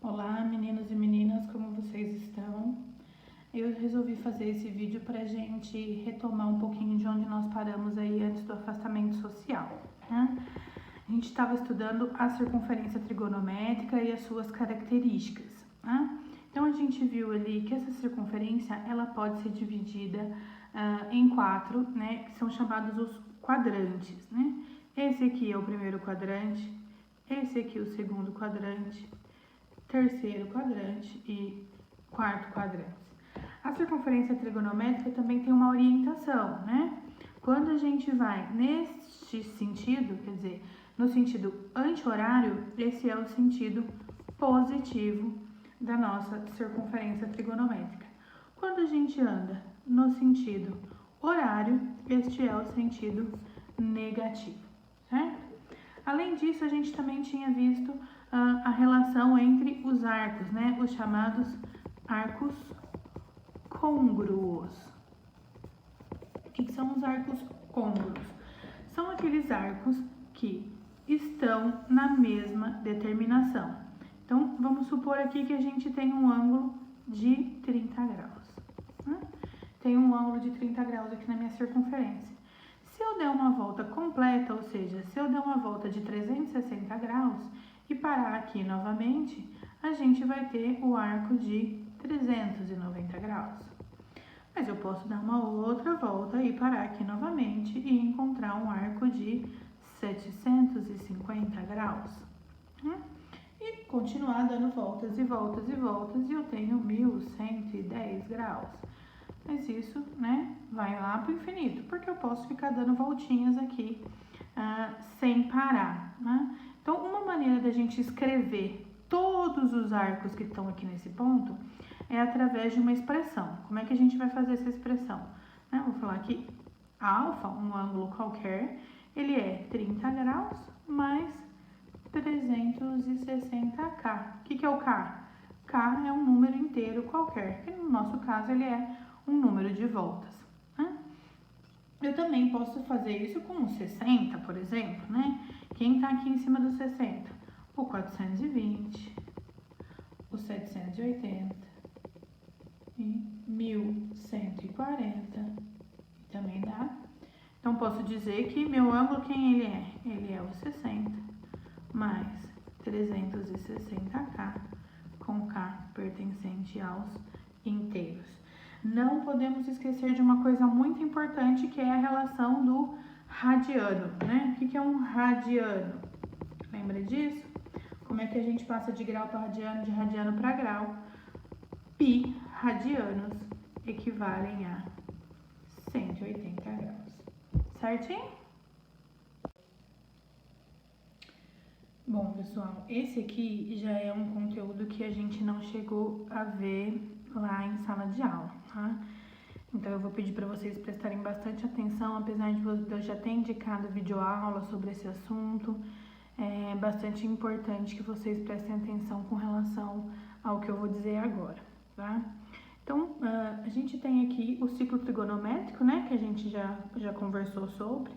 Olá, meninos e meninas, como vocês estão? Eu resolvi fazer esse vídeo para gente retomar um pouquinho de onde nós paramos aí antes do afastamento social, né? A gente estava estudando a circunferência trigonométrica e as suas características, né? Então a gente viu ali que essa circunferência ela pode ser dividida em quatro, né? Que são chamados os quadrantes, né? Esse aqui é o primeiro quadrante, esse aqui é o segundo quadrante, terceiro quadrante e quarto quadrante. A circunferência trigonométrica também tem uma orientação, né? Quando a gente vai neste sentido, quer dizer, no sentido anti-horário, esse é o sentido positivo da nossa circunferência trigonométrica. Quando a gente anda no sentido horário, este é o sentido negativo, certo? Além disso, a gente também tinha visto a relação entre os arcos, né? Os chamados arcos côngruos. O que são os arcos côngruos? São aqueles arcos que estão na mesma determinação. Então, vamos supor aqui que a gente tem um ângulo de 30 graus. Né? Tem um ângulo de 30 graus aqui na minha circunferência. Se eu der uma volta completa, ou seja, se eu der uma volta de 360 graus e parar aqui novamente, a gente vai ter o arco de 390 graus. Mas eu posso dar uma outra volta e parar aqui novamente e encontrar um arco de 750 graus. Né? E continuar dando voltas e voltas e voltas e eu tenho 1110 graus. Mas isso, né, vai lá para o infinito, porque eu posso ficar dando voltinhas aqui sem parar, né? Então, uma maneira da gente escrever todos os arcos que estão aqui nesse ponto é através de uma expressão. Como é que a gente vai fazer essa expressão? Vou falar que alfa, um ângulo qualquer, ele é 30 graus mais 360K. O que é o K? K é um número inteiro qualquer, que no nosso caso ele é um número de voltas. Né? Eu também posso fazer isso com o 60, por exemplo, né? Quem está aqui em cima do 60? O 420, o 780 e 1140 também dá. Então, posso dizer que meu ângulo, quem ele é? Ele é o 60 mais 360K, com K pertencente aos inteiros. Não podemos esquecer de uma coisa muito importante, que é a relação do radiano, né? O que é um radiano? Lembra disso? Como é que a gente passa de grau para radiano, de radiano para grau? Pi radianos equivalem a 180 graus. Certinho? Bom, pessoal, esse aqui já é um conteúdo que a gente não chegou a ver lá em sala de aula, tá? Então, eu vou pedir para vocês prestarem bastante atenção, apesar de eu já ter indicado videoaula sobre esse assunto. É bastante importante que vocês prestem atenção com relação ao que eu vou dizer agora, tá? Então, a gente tem aqui o ciclo trigonométrico, né, que a gente já conversou sobre.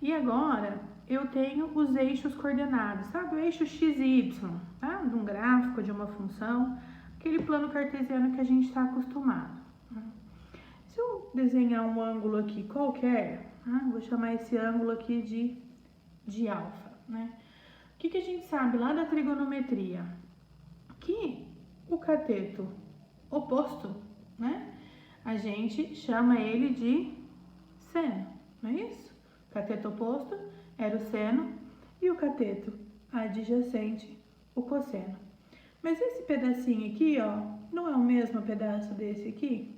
E agora, eu tenho os eixos coordenados, sabe? O eixo x e y, tá? De um gráfico, de uma função, aquele plano cartesiano que a gente está acostumado. Se eu desenhar um ângulo aqui qualquer, vou chamar esse ângulo aqui de alfa, né? O que a gente sabe lá da trigonometria? Que o cateto oposto, né? A gente chama ele de seno, não é isso? O cateto oposto era o seno e o cateto adjacente, o cosseno. Mas esse pedacinho aqui, ó, não é o mesmo pedaço desse aqui?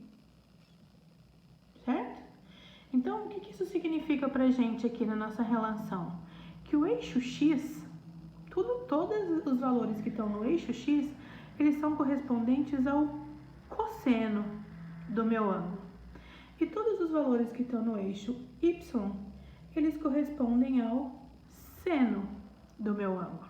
Certo? Então, o que isso significa pra gente aqui na nossa relação? Que o eixo x, todos os valores que estão no eixo x, eles são correspondentes ao cosseno do meu ângulo. E todos os valores que estão no eixo y, eles correspondem ao seno do meu ângulo.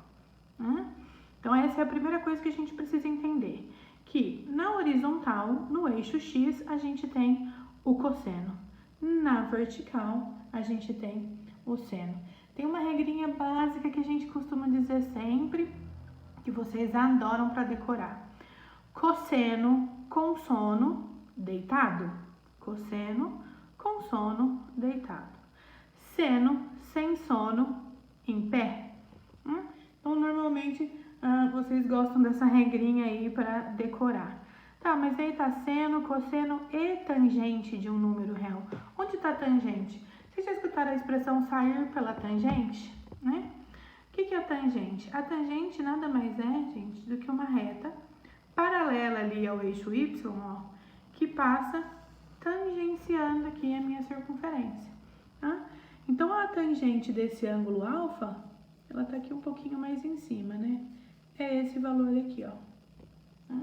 Então, essa é a primeira coisa que a gente precisa entender. Que na horizontal, no eixo x, a gente tem o cosseno. Na vertical, a gente tem o seno. Tem uma regrinha básica que a gente costuma dizer sempre, que vocês adoram para decorar. Cosseno com sono deitado. Cosseno com sono deitado. Seno sem sono em pé. Então, normalmente, vocês gostam dessa regrinha aí para decorar. Tá, mas aí tá seno, cosseno e tangente de um número real. Onde tá a tangente? Vocês já escutaram a expressão sair pela tangente, né? O que é a tangente? A tangente nada mais é, gente, do que uma reta paralela ali ao eixo Y, ó, que passa tangenciando aqui a minha circunferência, tá? Então, a tangente desse ângulo alfa, ela tá aqui um pouquinho mais em cima, né? É esse valor aqui, ó. Tá?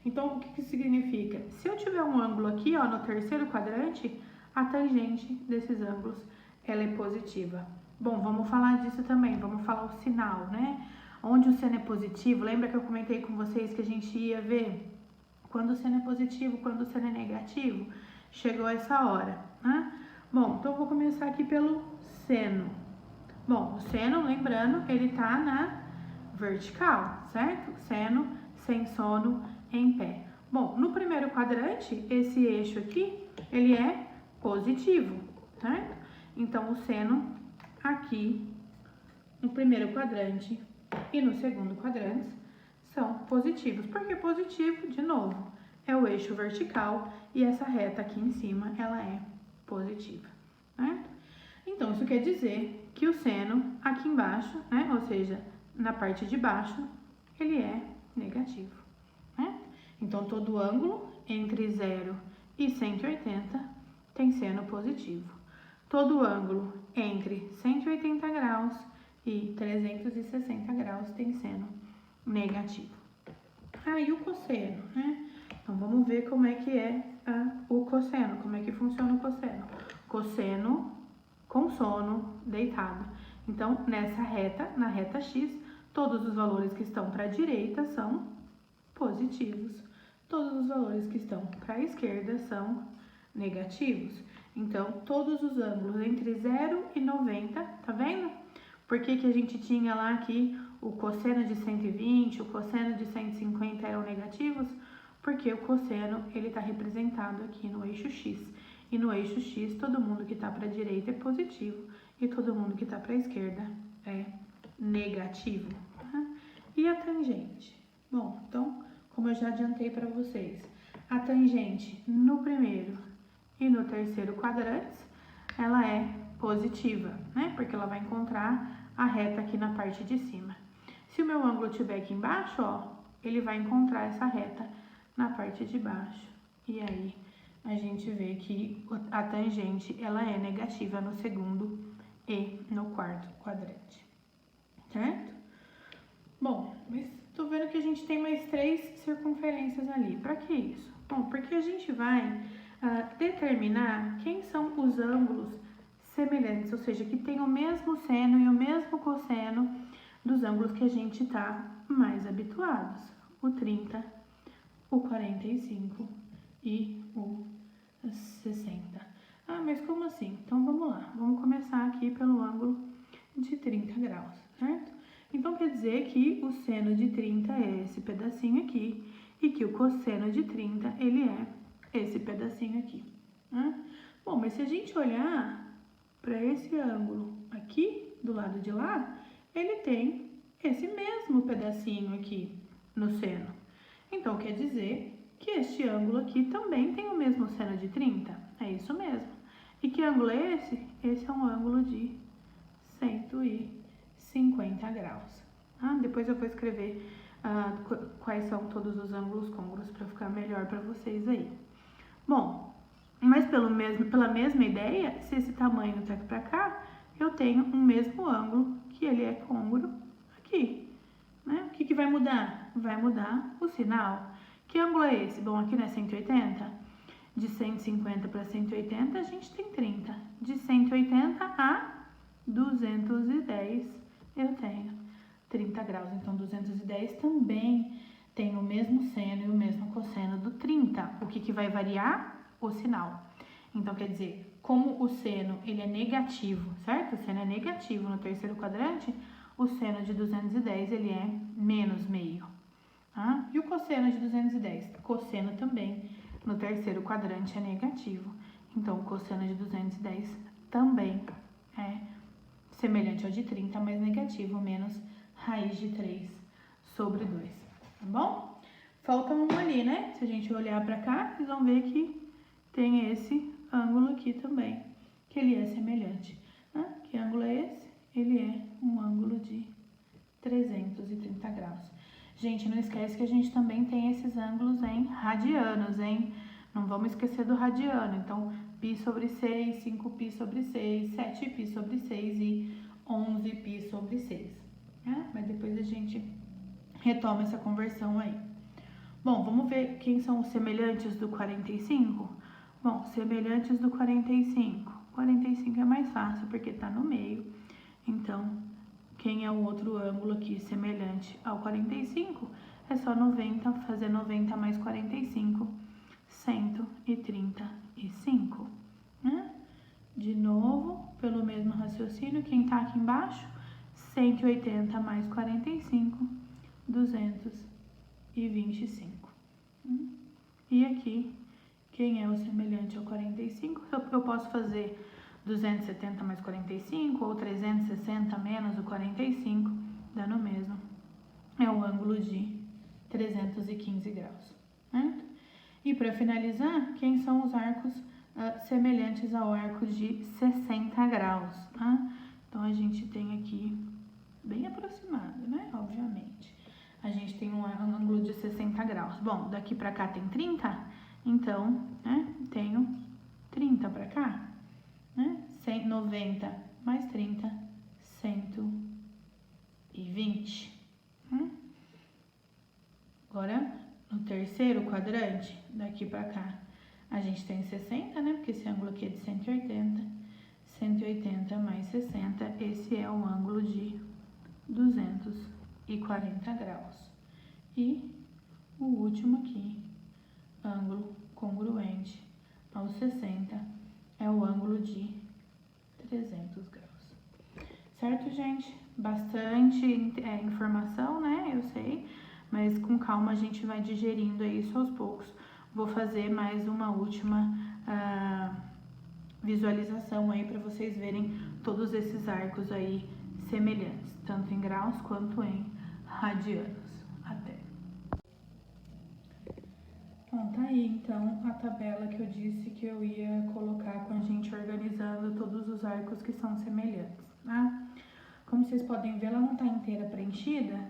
Então, o que significa? Se eu tiver um ângulo aqui, ó, no terceiro quadrante, a tangente desses ângulos, ela é positiva. Bom, vamos falar disso também, vamos falar o sinal, né? Onde o seno é positivo, lembra que eu comentei com vocês que a gente ia ver quando o seno é positivo, quando o seno é negativo? Chegou essa hora, né? Bom, então eu vou começar aqui pelo seno. Bom, o seno, lembrando, ele tá na vertical, certo? Seno sem sono em pé. Bom, no primeiro quadrante, esse eixo aqui, ele é positivo, certo? Então, o seno aqui no primeiro quadrante e no segundo quadrante são positivos. Por que positivo? De novo, é o eixo vertical e essa reta aqui em cima, ela é positiva, certo? Então, isso quer dizer que o seno aqui embaixo, né, ou seja, na parte de baixo, ele é negativo, né? Então, todo ângulo entre 0 e 180 tem seno positivo. Todo ângulo entre 180 graus e 360 graus tem seno negativo. Aí o cosseno, né? Então, vamos ver como é que é o cosseno, como é que funciona o cosseno. Cosseno com sono deitado. Então, nessa reta, na reta X, todos os valores que estão para a direita são positivos. Todos os valores que estão para a esquerda são negativos. Então, todos os ângulos entre 0 e 90, tá vendo? Por que a gente tinha lá aqui o cosseno de 120, o cosseno de 150 eram negativos? Porque o cosseno, ele está representado aqui no eixo X. E no eixo X, todo mundo que está para a direita é positivo e todo mundo que está para a esquerda é negativo. Tá? E a tangente? Bom, então, como eu já adiantei para vocês, a tangente no primeiro e no terceiro quadrantes, ela é positiva, né? Porque ela vai encontrar a reta aqui na parte de cima. Se o meu ângulo estiver aqui embaixo, ó, ele vai encontrar essa reta na parte de baixo. E aí, a gente vê que a tangente, ela é negativa no segundo e no quarto quadrante, certo? Bom, mas tô vendo que a gente tem mais 3 circunferências ali. Para que isso? Bom, porque a gente vai determinar quem são os ângulos semelhantes, ou seja, que tem o mesmo seno e o mesmo cosseno dos ângulos que a gente tá mais habituados. O 30, o 45 e o 60. Ah, mas como assim? Então, vamos lá. Vamos começar aqui pelo ângulo de 30 graus, certo? Então, quer dizer que o seno de 30 é esse pedacinho aqui e que o cosseno de 30, ele é esse pedacinho aqui, né? Bom, mas se a gente olhar para esse ângulo aqui, do lado de lá, ele tem esse mesmo pedacinho aqui no seno. Então, quer dizer que este ângulo aqui também tem o mesmo seno de 30. É isso mesmo. E que ângulo é esse? Esse é um ângulo de 150 graus. Depois eu vou escrever quais são todos os ângulos côncavos para ficar melhor para vocês aí. Bom, mas pela mesma ideia, se esse tamanho tá aqui para cá, eu tenho um mesmo ângulo que ele é côncavo aqui, né? O que vai mudar? Vai mudar o sinal. Que ângulo é esse? Bom, aqui não é 180? De 150 para 180, a gente tem 30. De 180 a 210, eu tenho 30 graus. Então, 210 também tem o mesmo seno e o mesmo cosseno do 30. O que vai variar? O sinal. Então, quer dizer, como o seno ele é negativo, certo? O seno é negativo no terceiro quadrante, o seno de 210, ele é menos meio. Tá? E o cosseno de 210? Cosseno também, no terceiro quadrante, é negativo. Então, o cosseno de 210 também é semelhante ao de 30, mas negativo, menos raiz de 3 sobre 2, tá bom? Falta um ali, né? Se a gente olhar pra cá, vocês vão ver que tem esse ângulo aqui também, que ele é semelhante. Né? Que ângulo é esse? Ele é um ângulo de 330 graus. Gente, não esquece que a gente também tem esses ângulos em radianos, hein? Não vamos esquecer do radiano. Então, π sobre 6, 5π sobre 6, 7π sobre 6 e 11π sobre 6. Né? Mas depois a gente retoma essa conversão aí. Bom, vamos ver quem são os semelhantes do 45? Bom, semelhantes do 45. 45 é mais fácil porque tá no meio. Então, quem é o outro ângulo aqui semelhante ao 45? É só 90, fazer 90 mais 45, 135. Né? De novo, pelo mesmo raciocínio, quem tá aqui embaixo? 180 mais 45, 225. E aqui, quem é o semelhante ao 45? Eu posso fazer 270 mais 45 ou 360 menos o 45, dando o mesmo. É o ângulo de 315 graus. Né? E para finalizar, quem são os arcos semelhantes ao arco de 60 graus? Tá? Então, a gente tem aqui, bem aproximado, né? Obviamente. A gente tem um ângulo de 60 graus. Bom, daqui para cá tem 30, então, né, tenho 30 para cá, né? 90 mais 30, 120. Agora, no terceiro quadrante, daqui para cá, a gente tem 60, né? Porque esse ângulo aqui é de 180. 180 mais 60, esse é o ângulo de 240 graus. E o último aqui, ângulo congruente ao 60, é o ângulo de 300 graus. Certo, gente? Bastante informação, né? Eu sei, mas com calma a gente vai digerindo isso aos poucos. Vou fazer mais uma última visualização aí para vocês verem todos esses arcos aí semelhantes, tanto em graus quanto em radianos. Até. Bom, tá aí então a tabela que eu disse que eu ia colocar com a gente organizando todos os arcos que são semelhantes, tá? Como vocês podem ver, ela não tá inteira preenchida,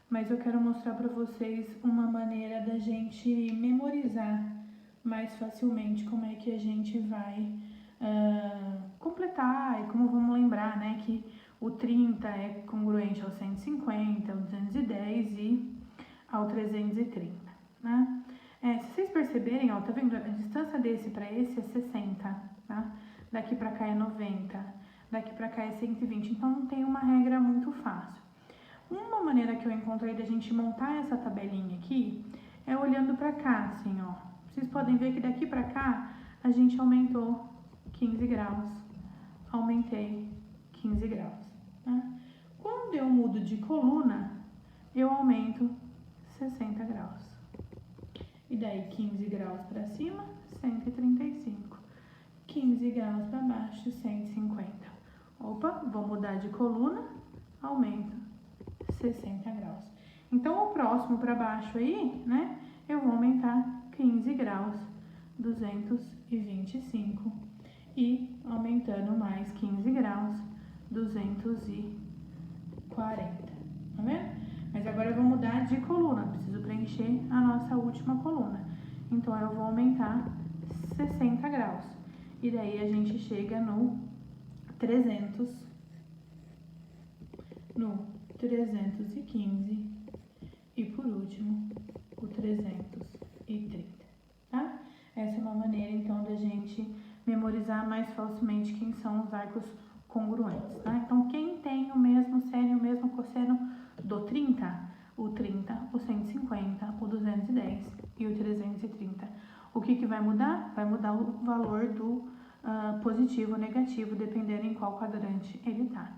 mas eu quero mostrar para vocês uma maneira da gente memorizar mais facilmente como é que a gente vai completar e como vamos lembrar, né, que o 30 é congruente ao 150, ao 210 e ao 330, né? Se vocês perceberem, ó, tá vendo? A distância desse para esse é 60, tá? Daqui para cá é 90, daqui para cá é 120, então não tem uma regra muito fácil. Uma maneira que eu encontrei da gente montar essa tabelinha aqui é olhando para cá, assim, ó. Vocês podem ver que daqui para cá a gente aumentou 15 graus, aumentei 15 graus, né? Quando eu mudo de coluna, eu aumento 60 graus. E daí 15 graus para cima, 135. 15 graus para baixo, 150. Opa, vou mudar de coluna, aumento 60 graus. Então, o próximo para baixo aí, né, eu vou aumentar 15 graus, 225. E aumentando mais 15 graus, 240. Tá vendo? Mas agora eu vou mudar de coluna, preciso preencher a nossa última coluna. Então, eu vou aumentar 60 graus. E daí a gente chega no 300, no 315 e por último o 330, tá? Essa é uma maneira então da gente memorizar mais facilmente quem são os arcos congruentes, tá? Então, quem tem o mesmo seno e o mesmo cosseno do 30, o 30, o 150, o 210 e o 330. O que vai mudar? Vai mudar o valor do positivo ou negativo, dependendo em qual quadrante ele tá.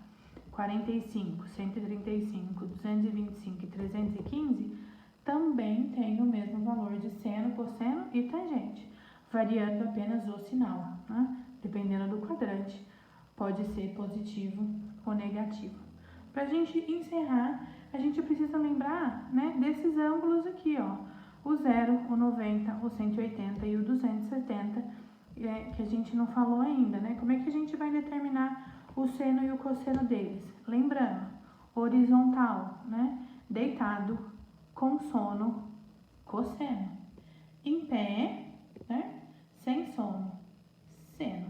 45, 135, 225 e 315 também tem o mesmo valor de seno, cosseno e tangente, variando apenas o sinal, né? Dependendo do quadrante, pode ser positivo ou negativo. Para a gente encerrar, a gente precisa lembrar, né, desses ângulos aqui, ó, o 0, o 90, o 180 e o 270, que a gente não falou ainda, né? Como é que a gente vai determinar o seno e o cosseno deles? Lembrando, horizontal, né? Deitado, com sono, cosseno. Em pé, né? Sem sono, seno.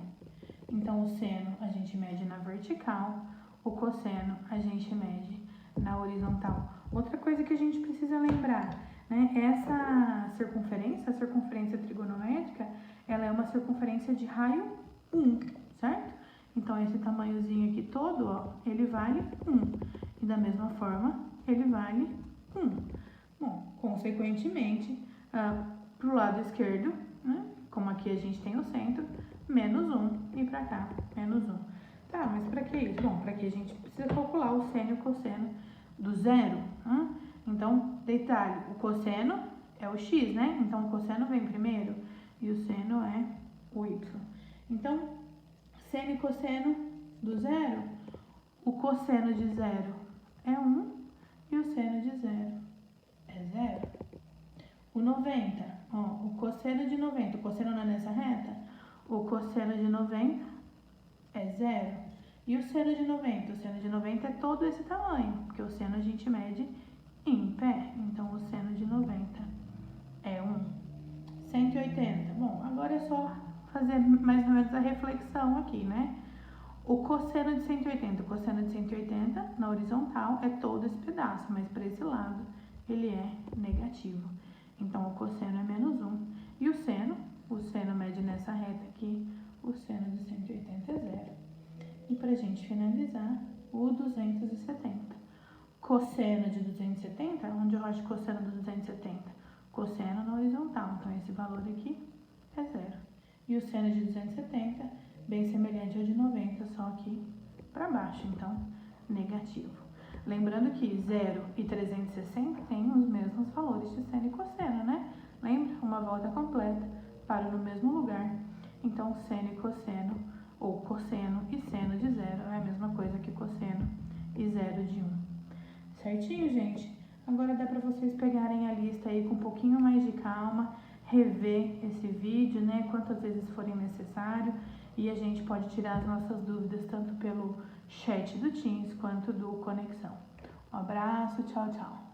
Então, o seno a gente mede na vertical, o cosseno a gente mede na horizontal. Outra coisa que a gente precisa lembrar, né? Essa circunferência, a circunferência trigonométrica, ela é uma circunferência de raio 1, certo? Então, esse tamanhozinho aqui todo, ó, ele vale 1. E da mesma forma, ele vale 1. Bom, consequentemente, pro lado esquerdo, né? Como aqui a gente tem o centro, menos 1 e pra cá, menos 1. Tá, mas pra que isso? Bom, pra que a gente precisa calcular o seno e o cosseno do zero. Então, detalhe, o cosseno é o x, né? Então, o cosseno vem primeiro e o seno é o y. Então, seno e cosseno do zero, o cosseno de zero é 1 e o seno de zero é 0. O 90, ó, o cosseno de 90, o cosseno não é nessa reta? O cosseno de 90 é 0. E o seno de 90? O seno de 90 é todo esse tamanho, porque o seno a gente mede em pé. Então, o seno de 90 é 1. 180. Bom, agora é só fazer mais ou menos a reflexão aqui, né? O cosseno de 180. O cosseno de 180 na horizontal é todo esse pedaço, mas para esse lado ele é negativo. Então, o cosseno é menos 1. E o seno mede nessa reta aqui, o seno de 180 é 0. E para a gente finalizar, o 270. Cosseno de 270, onde eu acho cosseno do 270? Cosseno na horizontal, então esse valor aqui é 0. E o seno de 270, bem semelhante ao de 90, só aqui para baixo, então negativo. Lembrando que 0 e 360 têm os mesmos valores de seno e cosseno, né? Lembra? Uma volta completa, para no mesmo lugar. Então, seno e cosseno, ou cosseno e seno de 0 é a mesma coisa que cosseno e 0 de 1. Certinho, gente? Agora dá para vocês pegarem a lista aí com um pouquinho mais de calma, rever esse vídeo, né? Quantas vezes forem necessário. E a gente pode tirar as nossas dúvidas tanto pelo chat do Teams quanto do Conexão. Um abraço, tchau, tchau.